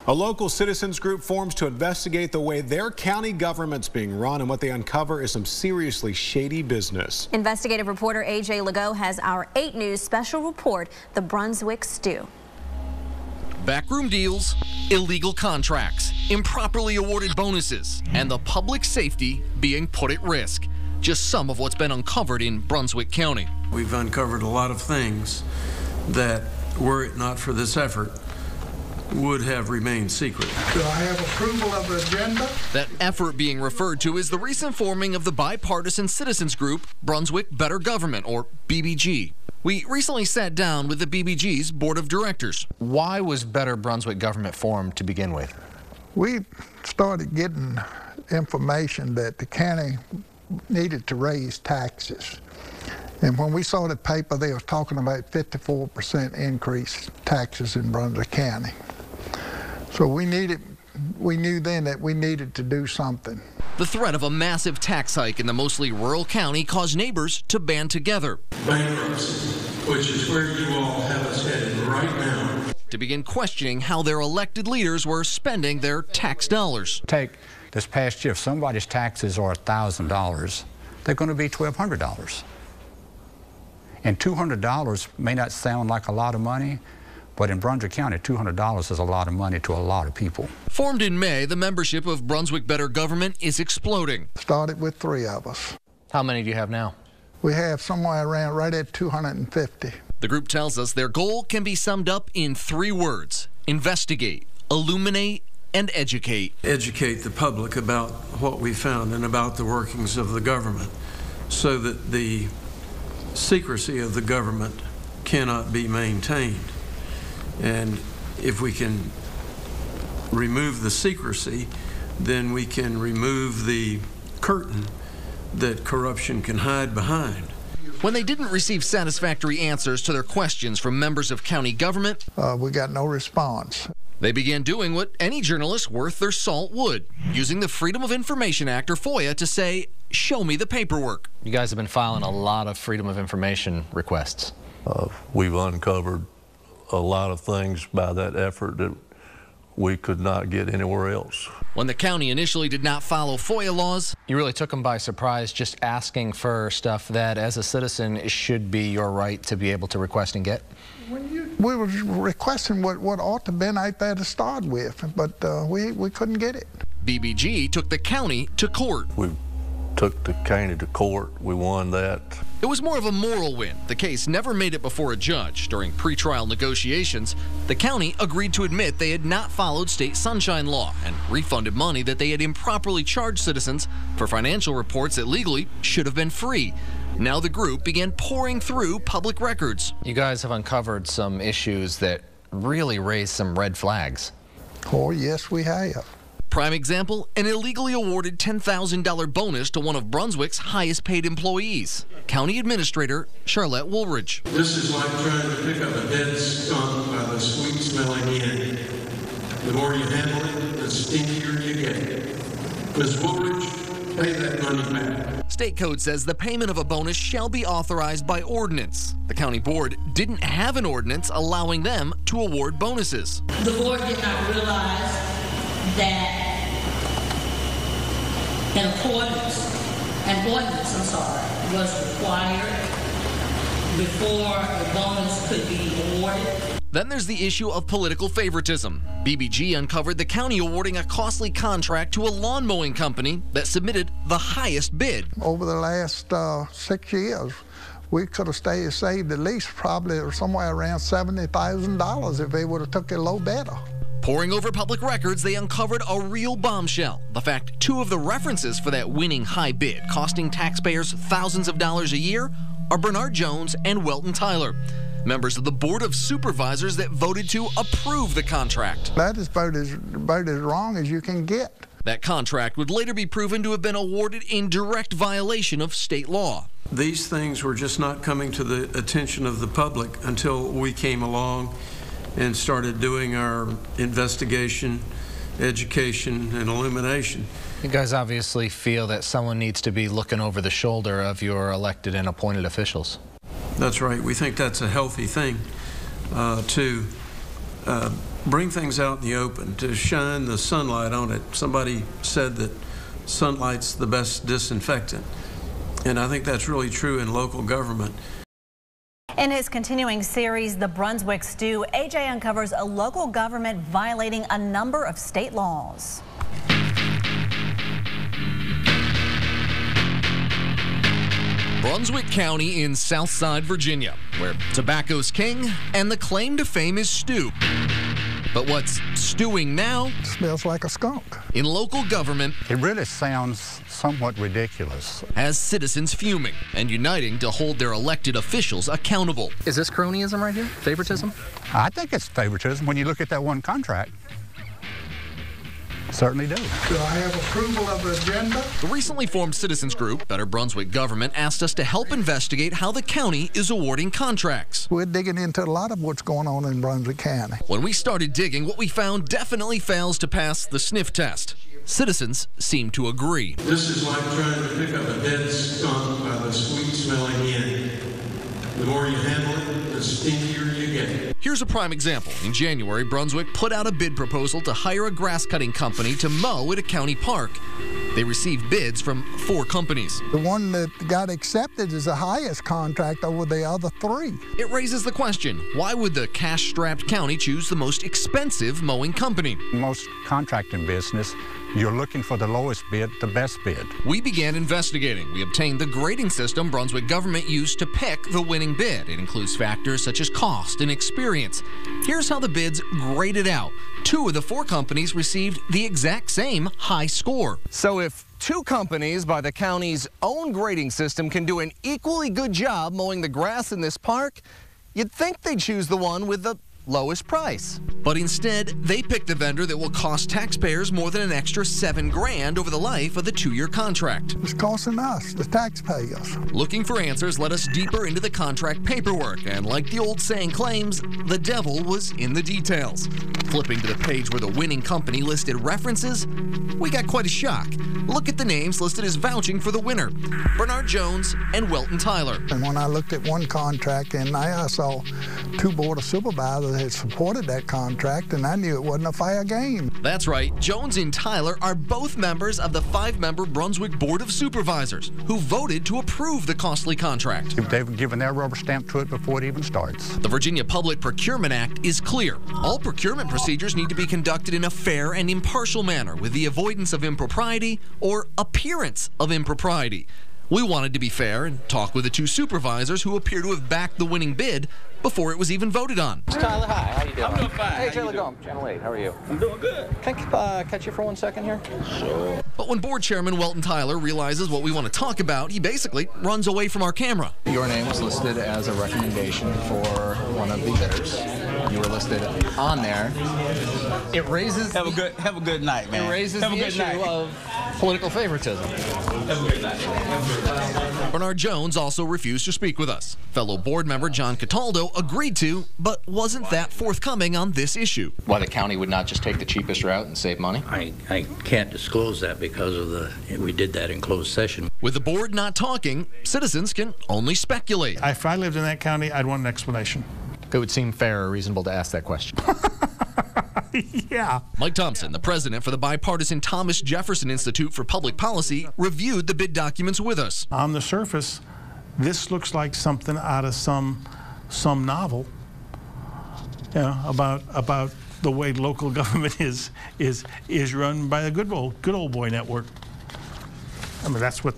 A local citizens group forms to investigate the way their county government's being run, and what they uncover is some seriously shady business. Investigative reporter A.J. Legault has our 8 News special report, The Brunswick Stew. Backroom deals, illegal contracts, improperly awarded bonuses, and the public safety being put at risk. Just some of what's been uncovered in Brunswick County. We've uncovered a lot of things that, were it not for this effort, would have remained secret. Do I have approval of the agenda? That effort being referred to is the recent forming of the bipartisan citizens group, Brunswick Better Government, or BBG. We recently sat down with the BBG's board of directors. Why was Better Brunswick Government formed to begin with? We started getting information that the county needed to raise taxes. And when we saw the paper, they were talking about 54% increase taxes in Brunswick County. So we knew then that we needed to do something. The threat of a massive tax hike in the mostly rural county caused neighbors to band together. Bankruptcy, which is where you all have us headed right now. To begin questioning how their elected leaders were spending their tax dollars. Take this past year, if somebody's taxes are $1,000, they're going to be $1,200. And $200 may not sound like a lot of money, but in Brunswick County, $200 is a lot of money to a lot of people. Formed in May, the membership of Brunswick Better Government is exploding. Started with 3 of us. How many do you have now? We have somewhere around right at 250. The group tells us their goal can be summed up in 3 words: investigate, illuminate, and educate. Educate the public about what we found and about the workings of the government, so that the secrecy of the government cannot be maintained. And if we can remove the secrecy, then we can remove the curtain that corruption can hide behind. When they didn't receive satisfactory answers to their questions from members of county government, we got no response. They began doing what any journalist worth their salt would, using the Freedom of Information Act, or FOIA, to say, show me the paperwork. You guys have been filing a lot of Freedom of Information requests. We've uncovered a lot of things by that effort that we could not get anywhere else. When the county initially did not follow FOIA laws, you really took them by surprise, just asking for stuff that, as a citizen, should be your right to be able to request and get? We were requesting what ought to have been out there to start with, but we couldn't get it. BBG took the county to court. We took the county to court. We won that. It was more of a moral win. The case never made it before a judge. During pretrial negotiations, the county agreed to admit they had not followed state sunshine law and refunded money that they had improperly charged citizens for financial reports that legally should have been free. Now the group began pouring through public records. You guys have uncovered some issues that really raised some red flags. Oh, yes, we have. Prime example, an illegally awarded $10,000 bonus to one of Brunswick's highest paid employees, County Administrator Charlotte Woolridge. This is like trying to pick up a dead skunk by the sweet smelling end. The more you handle it, the stinkier you get. Ms. Woolridge, pay that money back. State code says the payment of a bonus shall be authorized by ordinance. The county board didn't have an ordinance allowing them to award bonuses. The board did not realize that an ordinance was required before the bonus could be awarded. Then there's the issue of political favoritism. BBG uncovered the county awarding a costly contract to a lawn mowing company that submitted the highest bid. Over the last 6 years, we could have saved at least probably somewhere around $70,000 if they would have took a low bidder. Poring over public records, they uncovered a real bombshell. The fact 2 of the references for that winning high bid, costing taxpayers thousands of dollars a year, are Bernard Jones and Welton Tyler, members of the Board of Supervisors that voted to approve the contract. That is about as wrong as you can get. That contract would later be proven to have been awarded in direct violation of state law. These things were just not coming to the attention of the public until we came along and started doing our investigation, education, and illumination. You guys obviously feel that someone needs to be looking over the shoulder of your elected and appointed officials. That's right. We think that's a healthy thing to bring things out in the open, to shine the sunlight on it. Somebody said that sunlight's the best disinfectant, and I think that's really true in local government. In his continuing series, The Brunswick Stew, AJ uncovers a local government violating a number of state laws. Brunswick County in Southside Virginia, where tobacco's king and the claim to fame is stew. But what's stewing now? Smells like a skunk. In local government, It really sounds somewhat ridiculous. has citizens fuming and uniting to hold their elected officials accountable. Is this cronyism right here? Favoritism? I think it's favoritism when you look at that one contract. Certainly do. Do I have approval of the agenda? The recently formed citizens group, Better Brunswick Government, asked us to help investigate how the county is awarding contracts. We're digging into a lot of what's going on in Brunswick County. When we started digging, what we found definitely fails to pass the sniff test. Citizens seem to agree. This is like trying to pick up a dead skunk by the sweet-smelling end. The more you handle it, the stinkier you get. Here's a prime example. In January, Brunswick put out a bid proposal to hire a grass-cutting company to mow at a county park. They received bids from 4 companies. The one that got accepted is the highest contract over the other 3. It raises the question, why would the cash-strapped county choose the most expensive mowing company? In most contracting business, you're looking for the lowest bid, the best bid. We began investigating. We obtained the grading system Brunswick government used to pick the winning bid. It includes factors such as cost and experience. Here's how the bids graded out. 2 of the 4 companies received the exact same high score. So if 2 companies by the county's own grading system can do an equally good job mowing the grass in this park, you'd think they'd choose the one with the lowest price. But instead, they picked the vendor that will cost taxpayers more than an extra $7 grand over the life of the 2-year contract. It's costing us, the taxpayers. Looking for answers led us deeper into the contract paperwork, and like the old saying claims, the devil was in the details. Flipping to the page where the winning company listed references, we got quite a shock. Look at the names listed as vouching for the winner: Bernard Jones and Welton Tyler. And when I looked at one contract in there, I saw 2 board of supervisors had supported that contract, and I knew it wasn't a fair game. That's right. Jones and Tyler are both members of the 5-member Brunswick Board of Supervisors who voted to approve the costly contract. They've given their rubber stamp to it before it even starts. The Virginia Public Procurement Act is clear. All procurement procedures need to be conducted in a fair and impartial manner with the avoidance of impropriety or appearance of impropriety. We wanted to be fair and talk with the 2 supervisors who appear to have backed the winning bid before it was even voted on. Tyler, hi. How you doing? I'm doing fine. Hey, Jay Legone, Channel 8. How are you? I'm doing good. Can I catch you for 1 second here? Sure. But when Board Chairman Welton Tyler realizes what we want to talk about, he basically runs away from our camera. Your name was listed as a recommendation for one of the bidders. You were listed on there. It raises Have a good night, man. It raises have the a good issue night. of political favoritism. Have a good night. Bernard Jones also refused to speak with us. Fellow board member John Cataldo agreed to, but wasn't that forthcoming on this issue. Why the county would not just take the cheapest route and save money? I can't disclose that because of we did that in closed session. With the board not talking, citizens can only speculate. If I lived in that county, I'd want an explanation. It would seem fair or reasonable to ask that question. Yeah. Mike Thompson, the president for the bipartisan Thomas Jefferson Institute for Public Policy, reviewed the bid documents with us. On the surface, this looks like something out of some novel, you know, about the way local government is run by the good old boy network. I mean, that's what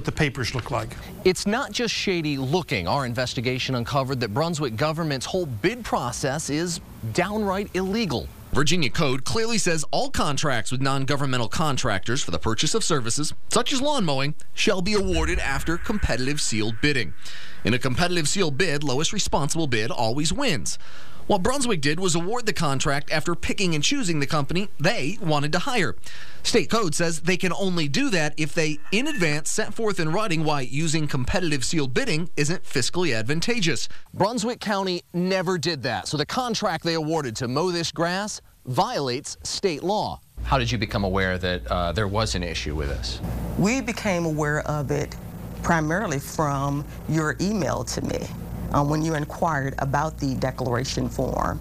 the papers look like. It's not just shady looking. Our investigation uncovered that Brunswick government's whole bid process is downright illegal. Virginia code clearly says all contracts with non-governmental contractors for the purchase of services, such as lawn mowing, shall be awarded after competitive sealed bidding. In a competitive sealed bid, lowest responsible bid always wins. What Brunswick did was award the contract after picking and choosing the company they wanted to hire. State code says they can only do that if they, in advance, set forth in writing why using competitive sealed bidding isn't fiscally advantageous. Brunswick County never did that, so the contract they awarded to mow this grass violates state law. How did you become aware that there was an issue with this? We became aware of it primarily from your email to me when you inquired about the declaration form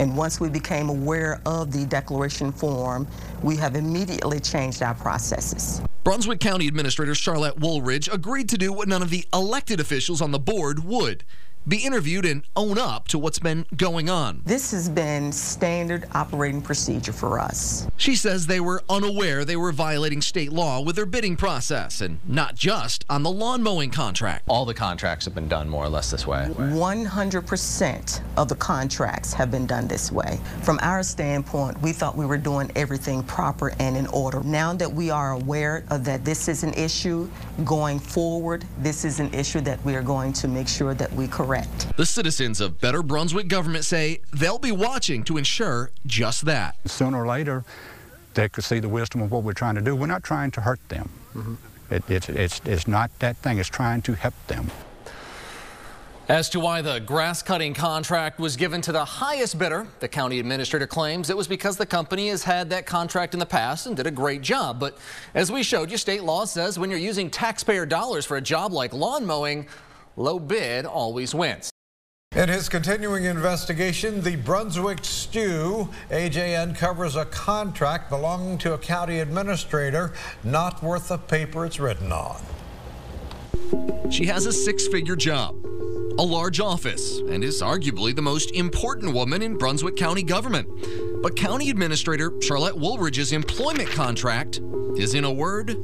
And once we became aware of the declaration form, we have immediately changed our processes. Brunswick County Administrator Charlotte Woolridge agreed to do what none of the elected officials on the board would: be interviewed and own up to what's been going on. This has been standard operating procedure for us. She says they were unaware they were violating state law with their bidding process, and not just on the lawn mowing contract. All the contracts have been done more or less this way. 100% of the contracts have been done this way. From our standpoint, we thought we were doing everything proper and in order. Now that we are aware of that this is an issue going forward, this is an issue that we are going to make sure that we correct. The citizens of Better Brunswick government say they'll be watching to ensure just that. Sooner or later, they could see the wisdom of what we're trying to do. We're not trying to hurt them. It's not that thing. It's trying to help them. As to why the grass cutting contract was given to the highest bidder, the county administrator claims it was because the company has had that contract in the past and did a great job. But as we showed you, state law says when you're using taxpayer dollars for a job like lawn mowing, low bid always wins. In his continuing investigation, the Brunswick stew, AJ uncovers a contract belonging to a county administrator not worth the paper it's written on. She has a six-figure job, a large office, and is arguably the most important woman in Brunswick County government. But County Administrator Charlotte Woolridge's employment contract is, in a word,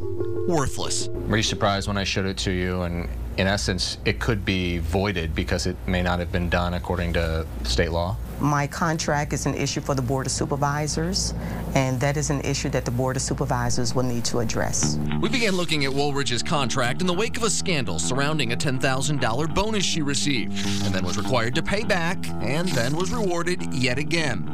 worthless. Were you surprised when I showed it to you? And in essence, it could be voided because it may not have been done according to state law? My contract is an issue for the Board of Supervisors, and that is an issue that the Board of Supervisors will need to address. We began looking at Woolridge's contract in the wake of a scandal surrounding a $10,000 bonus she received, and then was required to pay back, and then was rewarded yet again.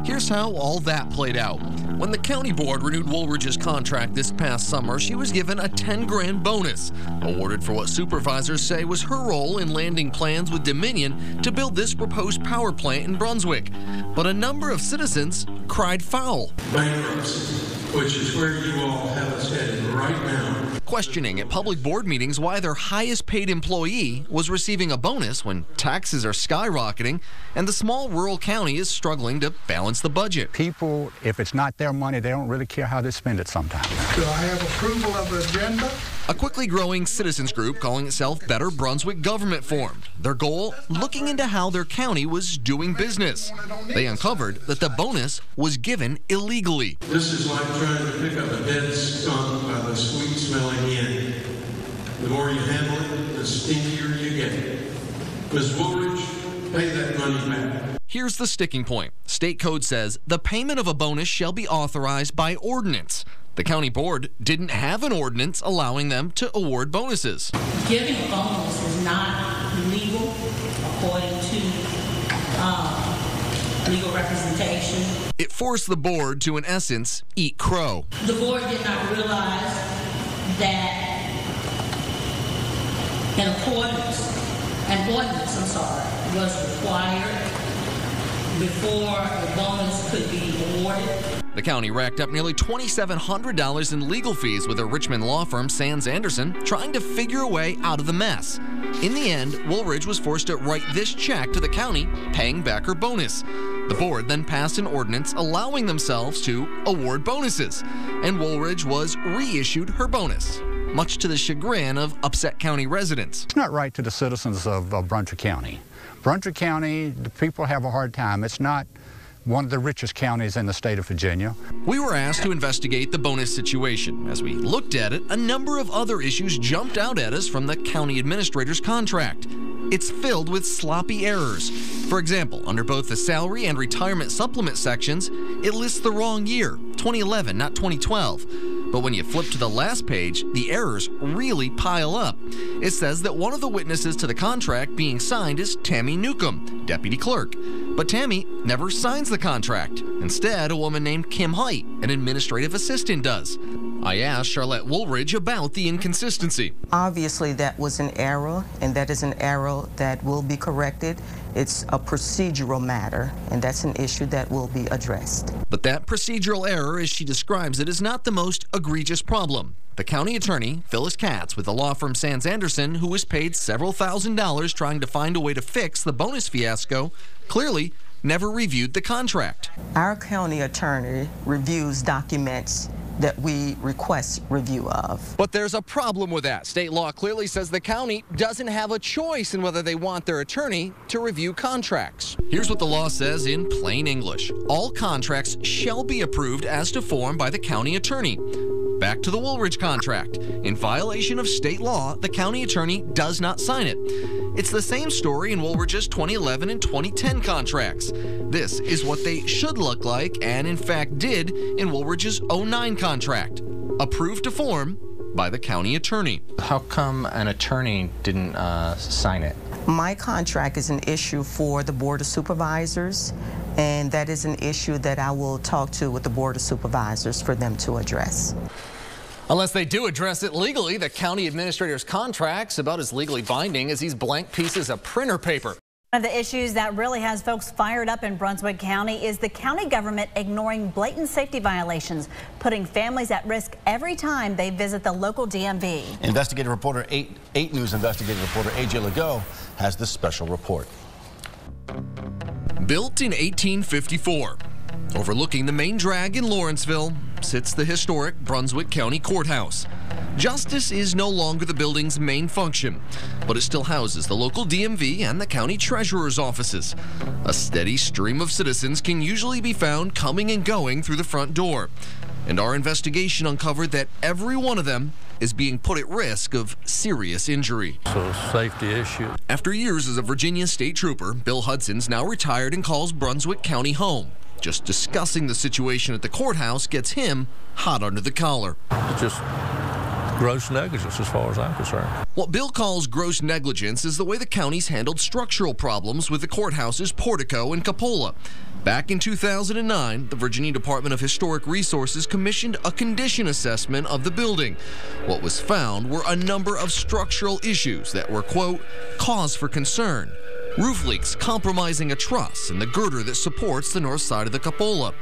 Here's how all that played out. When the county board renewed Woolridge's contract this past summer, she was given a $10,000 bonus, awarded for what supervisors say was her role in landing plans with Dominion to build this proposed power plant in Brunswick. But a number of citizens cried foul. Bankruptcy, which is where you all have us headed right now. Questioning at public board meetings why their highest paid employee was receiving a bonus when taxes are skyrocketing and the small rural county is struggling to balance the budget. People, if it's not their money, they don't really care how they spend it sometimes. Do I have approval of the agenda? A quickly growing citizens group calling itself Better Brunswick Government formed. Their goal, looking into how their county was doing business. They uncovered that the bonus was given illegally. This is like trying to pick up a dead skunk by the sweet smelling end. The more you handle it, the stinkier you get. Ms. Woolridge, pay that money back. Here's the sticking point. State code says the payment of a bonus shall be authorized by ordinance. The county board didn't have an ordinance allowing them to award bonuses. Giving a bonus is not legal according to legal representation. It forced the board to, in essence, eat crow. The board did not realize that an ordinance was required before the bonus could be awarded. The county racked up nearly $2,700 in legal fees with their Richmond law firm, Sands Anderson, trying to figure a way out of the mess. In the end, Woolridge was forced to write this check to the county, paying back her bonus. The board then passed an ordinance allowing themselves to award bonuses, and Woolridge was reissued her bonus, much to the chagrin of upset county residents. It's not right to the citizens of Brunswick County. Brunswick County, the people have a hard time. It's not one of the richest counties in the state of Virginia. We were asked to investigate the bonus situation. As we looked at it, a number of other issues jumped out at us from the county administrator's contract. It's filled with sloppy errors. For example, under both the salary and retirement supplement sections, it lists the wrong year, 2011, not 2012. But when you flip to the last page, the errors really pile up. It says that one of the witnesses to the contract being signed is Tammy Newcomb, deputy clerk. But Tammy never signs the contract. Instead, a woman named Kim Height, an administrative assistant, does. I asked Charlotte Woolridge about the inconsistency. Obviously, that was an error, and that is an error that will be corrected. It's a procedural matter, and that's an issue that will be addressed. But that procedural error, as she describes it, is not the most egregious problem. The county attorney, Phyllis Katz, with the law firm Sands Anderson, who was paid several $1,000s trying to find a way to fix the bonus fiasco, clearly never reviewed the contract. Our county attorney reviews documents that we request review of. But there's a problem with that. State law clearly says the county doesn't have a choice in whether they want their attorney to review contracts. Here's what the law says in plain English. All contracts shall be approved as to form by the county attorney. Back to the Woolridge contract. In violation of state law, the county attorney does not sign it. It's the same story in Woolridge's 2011 and 2010 contracts. This is what they should look like, and in fact did, in Woolridge's 09 contract. Approved to form by the county attorney. How come an attorney didn't sign it? My contract is an issue for the Board of Supervisors, and that is an issue that I will talk to with the Board of Supervisors for them to address. Unless they do address it legally, the county administrator's contract's about as legally binding as these blank pieces of printer paper. One of the issues that really has folks fired up in Brunswick County is the county government ignoring blatant safety violations, putting families at risk every time they visit the local DMV. Investigative reporter, 8 News investigative reporter AJ Legault has this special report. Built in 1854, overlooking the main drag in Lawrenceville sits the historic Brunswick County Courthouse. Justice is no longer the building's main function, but it still houses the local DMV and the county treasurer's offices. A steady stream of citizens can usually be found coming and going through the front door. And our investigation uncovered that every one of them is being put at risk of serious injury. So a safety issue. After years as a Virginia state trooper, Bill Hudson's now retired and calls Brunswick County home. Just discussing the situation at the courthouse gets him hot under the collar. It's just gross negligence as far as I'm concerned. What Bill calls gross negligence is the way the county's handled structural problems with the courthouse's portico and cupola. Back in 2009, the Virginia Department of Historic Resources commissioned a condition assessment of the building. What was found were a number of structural issues that were, quote, cause for concern. Roof leaks compromising a truss and the girder that supports the north side of the cupola.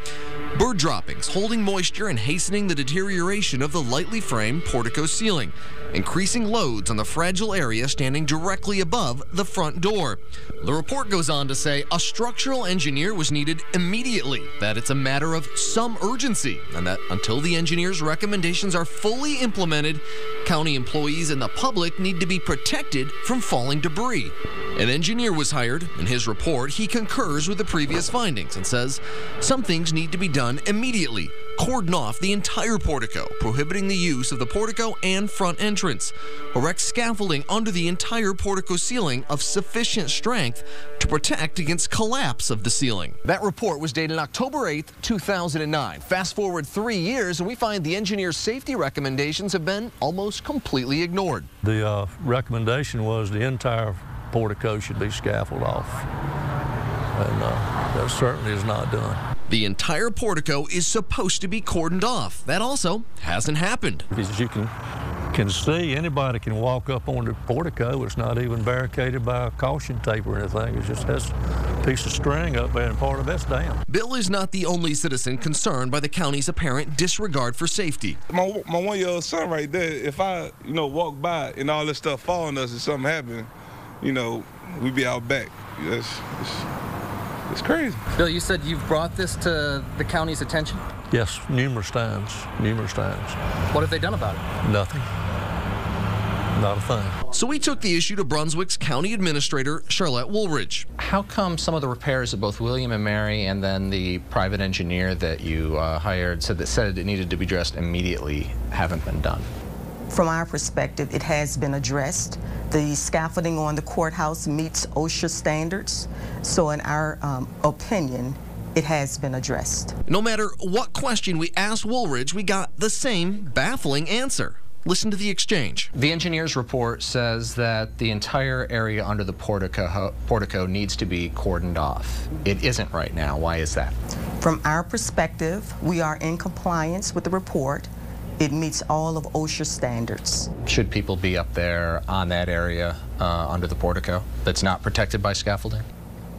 Bird droppings holding moisture and hastening the deterioration of the lightly framed portico ceiling. Increasing loads on the fragile area standing directly above the front door. The report goes on to say a structural engineer was needed immediately, that it's a matter of some urgency, and that until the engineer's recommendations are fully implemented, county employees and the public need to be protected from falling debris. An engineer was hired. In his report, he concurs with the previous findings and says some things need to be done immediately. Cordon off the entire portico, prohibiting the use of the portico and front entrance. Erect scaffolding under the entire portico ceiling of sufficient strength to protect against collapse of the ceiling. That report was dated October 8th, 2009. Fast forward 3 years and we find the engineer's safety recommendations have been almost completely ignored. The recommendation was the entire portico should be scaffolded off, and that certainly is not done. The entire portico is supposed to be cordoned off. That also hasn't happened. As you can see, anybody can walk up on the portico. It's not even barricaded by a caution tape or anything. It just has a piece of string up there and part of it's down. Bill is not the only citizen concerned by the county's apparent disregard for safety. My 1-year-old son right there, if I, walk by and all this stuff fall on us and something happen, we'd be out back. It's crazy. Bill, you said you've brought this to the county's attention? Yes, numerous times. What have they done about it? Nothing. Not a thing. So we took the issue to Brunswick's county administrator, Charlotte Woolridge. How come some of the repairs of both William and Mary and then the private engineer that you hired said it needed to be addressed immediately haven't been done? From our perspective, it has been addressed. The scaffolding on the courthouse meets OSHA standards, so in our opinion, it has been addressed. No matter what question we asked Woolridge, we got the same baffling answer. Listen to the exchange. The engineer's report says that the entire area under the portico needs to be cordoned off. It isn't right now. Why is that? From our perspective, we are in compliance with the report. It meets all of OSHA standards. Should people be up there on that area under the portico that's not protected by scaffolding?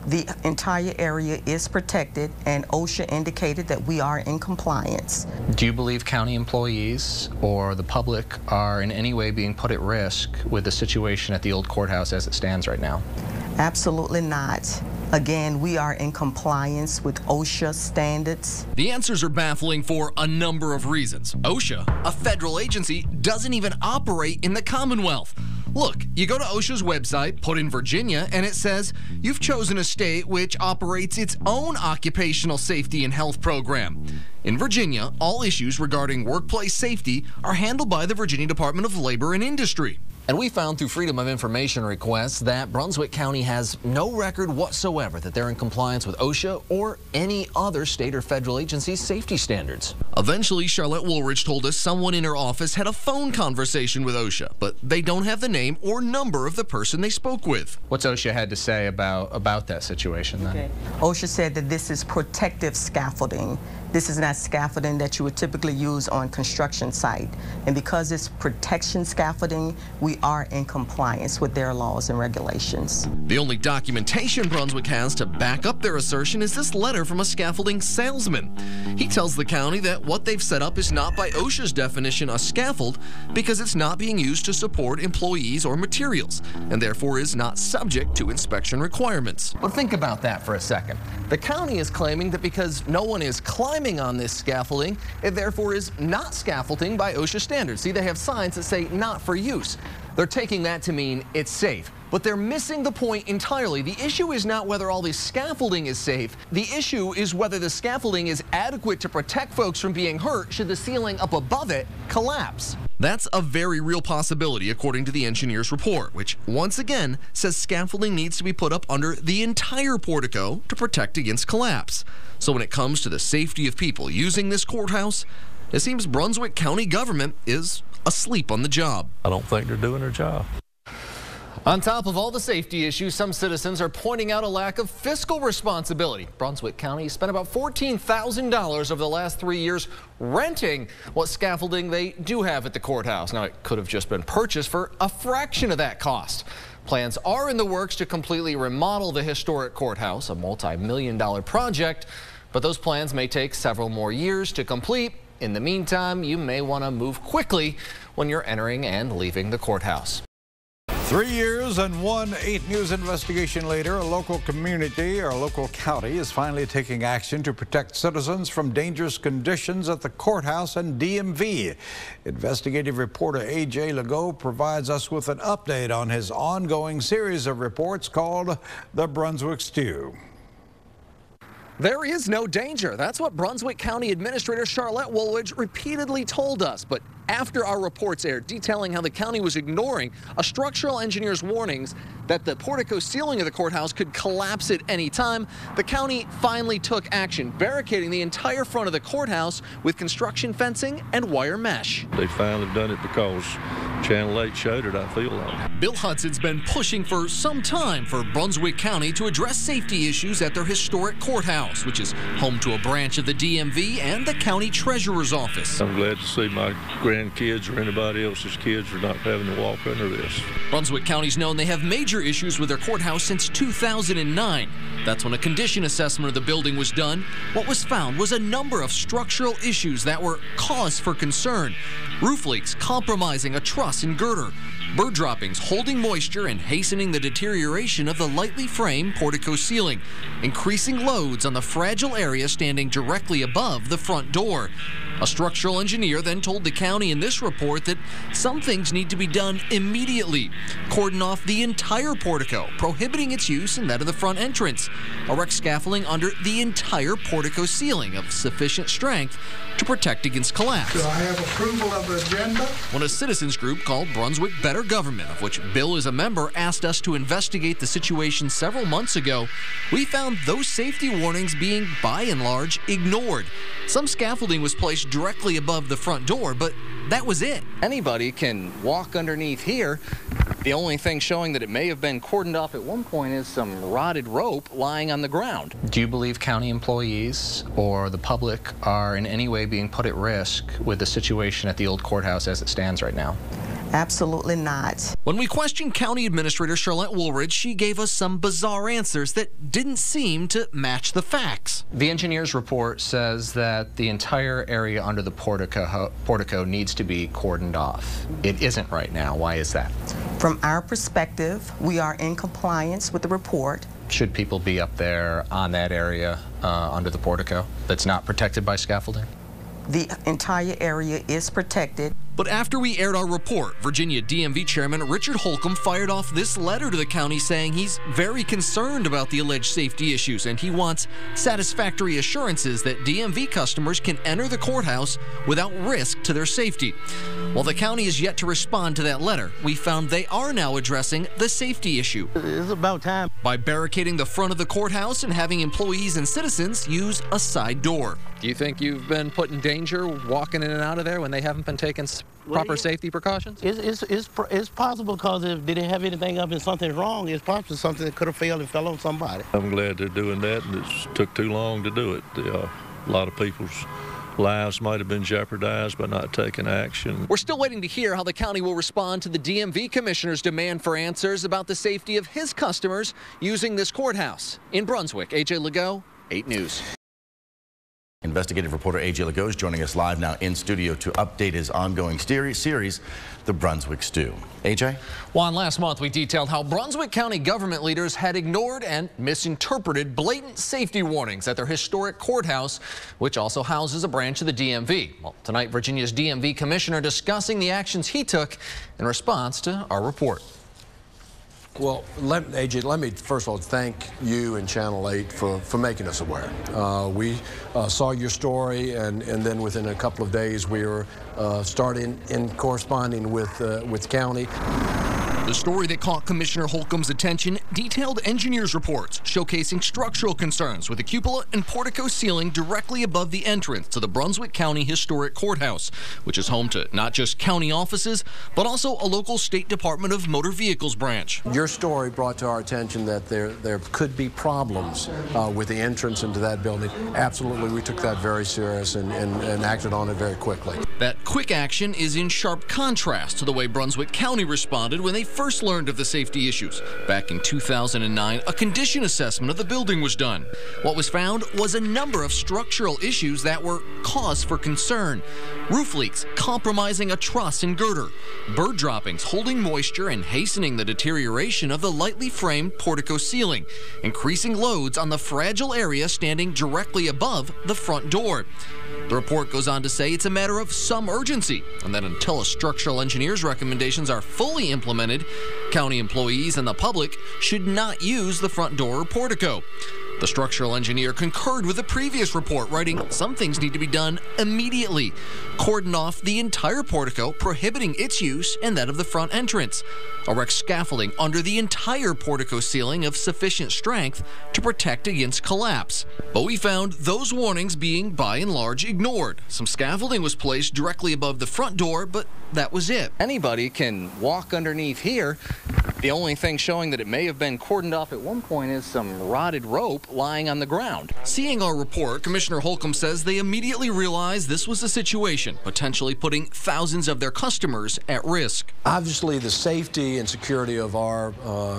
The entire area is protected, and OSHA indicated that we are in compliance. Do you believe county employees or the public are in any way being put at risk with the situation at the old courthouse as it stands right now? Absolutely not. Again, we are in compliance with OSHA standards. The answers are baffling for a number of reasons. OSHA, a federal agency, doesn't even operate in the Commonwealth. Look, you go to OSHA's website, put in Virginia, and it says you've chosen a state which operates its own occupational safety and health program. In Virginia, all issues regarding workplace safety are handled by the Virginia Department of Labor and Industry. And we found through Freedom of Information requests that Brunswick County has no record whatsoever that they're in compliance with OSHA or any other state or federal agency's safety standards. Eventually, Charlotte Woolridge told us someone in her office had a phone conversation with OSHA, but they don't have the name or number of the person they spoke with. What's OSHA had to say about that situation then? Okay. OSHA said that this is protective scaffolding. This is not scaffolding that you would typically use on construction site. And because it's protection scaffolding, we are in compliance with their laws and regulations. The only documentation Brunswick has to back up their assertion is this letter from a scaffolding salesman. He tells the county that what they've set up is not by OSHA's definition a scaffold because it's not being used to support employees or materials, and therefore is not subject to inspection requirements. But think about that for a second. The county is claiming that because no one is climbing on this scaffolding, it therefore is not scaffolding by OSHA standards. See, they have signs that say not for use. They're taking that to mean it's safe. But they're missing the point entirely. The issue is not whether all this scaffolding is safe. The issue is whether the scaffolding is adequate to protect folks from being hurt should the ceiling up above it collapse. That's a very real possibility, according to the engineer's report, which once again says scaffolding needs to be put up under the entire portico to protect against collapse. So when it comes to the safety of people using this courthouse, it seems Brunswick County government is asleep on the job. I don't think they're doing their job. On top of all the safety issues, some citizens are pointing out a lack of fiscal responsibility. Brunswick County spent about $14,000 over the last 3 years renting what scaffolding they do have at the courthouse. Now, it could have just been purchased for a fraction of that cost. Plans are in the works to completely remodel the historic courthouse, a multi-million-dollar project, but those plans may take several more years to complete. In the meantime, you may want to move quickly when you're entering and leaving the courthouse. 3 years and one 8 News investigation later, a local community or a local county is finally taking action to protect citizens from dangerous conditions at the courthouse and DMV. Investigative reporter A.J. Legault provides us with an update on his ongoing series of reports called The Brunswick Stew. There is no danger. That's what Brunswick County Administrator Charlotte Woolridge repeatedly told us. But after our reports aired detailing how the county was ignoring a structural engineer's warnings that the portico ceiling of the courthouse could collapse at any time, the county finally took action, barricading the entire front of the courthouse with construction fencing and wire mesh. They finally done it because Channel 8 showed it, I feel like. Bill Hudson's been pushing for some time for Brunswick County to address safety issues at their historic courthouse, which is home to a branch of the DMV and the county treasurer's office. I'm glad to see my grandkids or anybody else's kids are not having to walk under this. Brunswick County's known they have major issues with their courthouse since 2009. That's when a condition assessment of the building was done. What was found was a number of structural issues that were cause for concern. Roof leaks compromising a truss and girder. Bird droppings holding moisture and hastening the deterioration of the lightly framed portico ceiling. Increasing loads on the fragile area standing directly above the front door. A structural engineer then told the county in this report that some things need to be done immediately. Cordon off the entire portico, prohibiting its use and that of the front entrance. Erect scaffolding under the entire portico ceiling of sufficient strength to protect against collapse. Do I have approval of the agenda? When a citizens group called Brunswick Better Government, of which Bill is a member, asked us to investigate the situation several months ago, we found those safety warnings being, by and large, ignored. Some scaffolding was placed directly above the front door, but that was it. Anybody can walk underneath here. The only thing showing that it may have been cordoned off at one point is some rotted rope lying on the ground. Do you believe county employees or the public are in any way being put at risk with the situation at the old courthouse as it stands right now? Absolutely not. When we questioned County Administrator Charlotte Woolridge, she gave us some bizarre answers that didn't seem to match the facts. The engineer's report says that the entire area under the portico needs to be cordoned off. It isn't right now. Why is that? From our perspective, we are in compliance with the report. should people be up there on that area under the portico that's not protected by scaffolding? The entire area is protected. But after we aired our report, Virginia DMV Chairman Richard Holcomb fired off this letter to the county saying he's very concerned about the alleged safety issues and he wants satisfactory assurances that DMV customers can enter the courthouse without risk to their safety. While the county is yet to respond to that letter, we found they are now addressing the safety issue. It's about time. By barricading the front of the courthouse and having employees and citizens use a side door. Do you think you've been put in danger walking in and out of there when they haven't been taking proper safety precautions? It's possible because if they didn't have anything up and something's wrong, it's possibly something that could have failed and fell on somebody. I'm glad they're doing that, and it took too long to do it. A lot of people's lives might have been jeopardized by not taking action. We're still waiting to hear how the county will respond to the DMV commissioner's demand for answers about the safety of his customers using this courthouse. In Brunswick, AJ Legault, 8 News. Investigative reporter AJ Legault is joining us live now in studio to update his ongoing series, The Brunswick Stew. AJ? Juan, last month we detailed how Brunswick County government leaders had ignored and misinterpreted blatant safety warnings at their historic courthouse, which also houses a branch of the DMV. Well, tonight Virginia's DMV commissioner discussing the actions he took in response to our report. Well, AJ, let me first of all thank you and Channel 8 for making us aware. We saw your story, and then within a couple of days we were starting in corresponding with the county. The story that caught Commissioner Holcomb's attention detailed engineers' reports showcasing structural concerns with the cupola and portico ceiling directly above the entrance to the Brunswick County Historic Courthouse, which is home to not just county offices, but also a local State Department of Motor Vehicles branch. Your story brought to our attention that there could be problems with the entrance into that building. Absolutely, we took that very serious and acted on it very quickly. That quick action is in sharp contrast to the way Brunswick County responded when they first learned of the safety issues. Back in 2009, a condition assessment of the building was done. What was found was a number of structural issues that were cause for concern. Roof leaks compromising a truss and girder, bird droppings holding moisture and hastening the deterioration of the lightly framed portico ceiling, increasing loads on the fragile area standing directly above the front door. The report goes on to say it's a matter of some urgency, and that until a structural engineer's recommendations are fully implemented, county employees and the public should not use the front door or portico. The structural engineer concurred with the previous report, writing some things need to be done immediately. Cordon off the entire portico, prohibiting its use and that of the front entrance. Erect scaffolding under the entire portico ceiling of sufficient strength to protect against collapse. But we found those warnings being by and large ignored. Some scaffolding was placed directly above the front door, but that was it. Anybody can walk underneath here. The only thing showing that it may have been cordoned off at one point is some rotted rope lying on the ground. Seeing our report, Commissioner Holcomb says they immediately realized this was a situation potentially putting thousands of their customers at risk. Obviously, the safety and security of our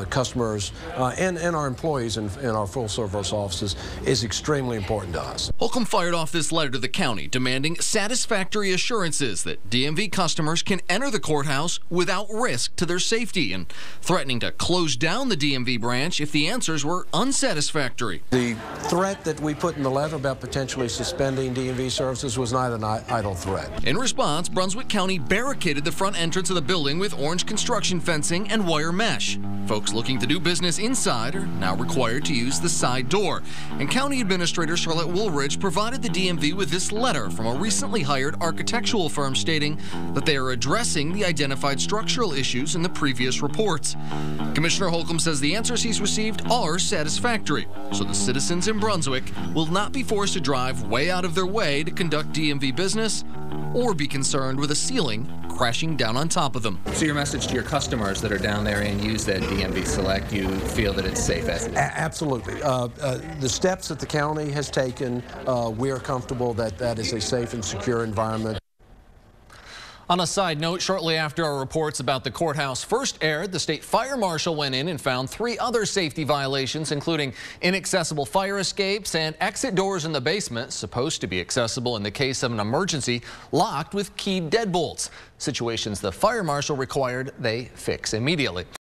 customers and our employees in our full-service offices is extremely important to us. Holcomb fired off this letter to the county demanding satisfactory assurances that DMV customers can enter the courthouse without risk to their safety and threatening to close down the DMV branch if the answers were unsatisfactory. The threat that we put in the letter about potentially suspending DMV services was not an idle threat. In response, Brunswick County barricaded the front entrance of the building with orange construction fencing and wire mesh. Folks looking to do business inside are now required to use the side door. And County Administrator Charlotte Woolridge provided the DMV with this letter from a recently hired architectural firm stating that they are addressing the identified structural issues in the previous reports. Commissioner Holcomb says the answers he's received are satisfactory, so the citizens in Brunswick will not be forced to drive way out of their way to conduct DMV business or be concerned with a ceiling crashing down on top of them. So your message to your customers that are down there and use that DMV Select, you feel that it's safe as it is? Absolutely. The steps that the county has taken, we are comfortable that that is a safe and secure environment. On a side note, shortly after our reports about the courthouse first aired, the state fire marshal went in and found 3 other safety violations, including inaccessible fire escapes and exit doors in the basement, supposed to be accessible in the case of an emergency, locked with keyed deadbolts. Situations the fire marshal required they fix immediately.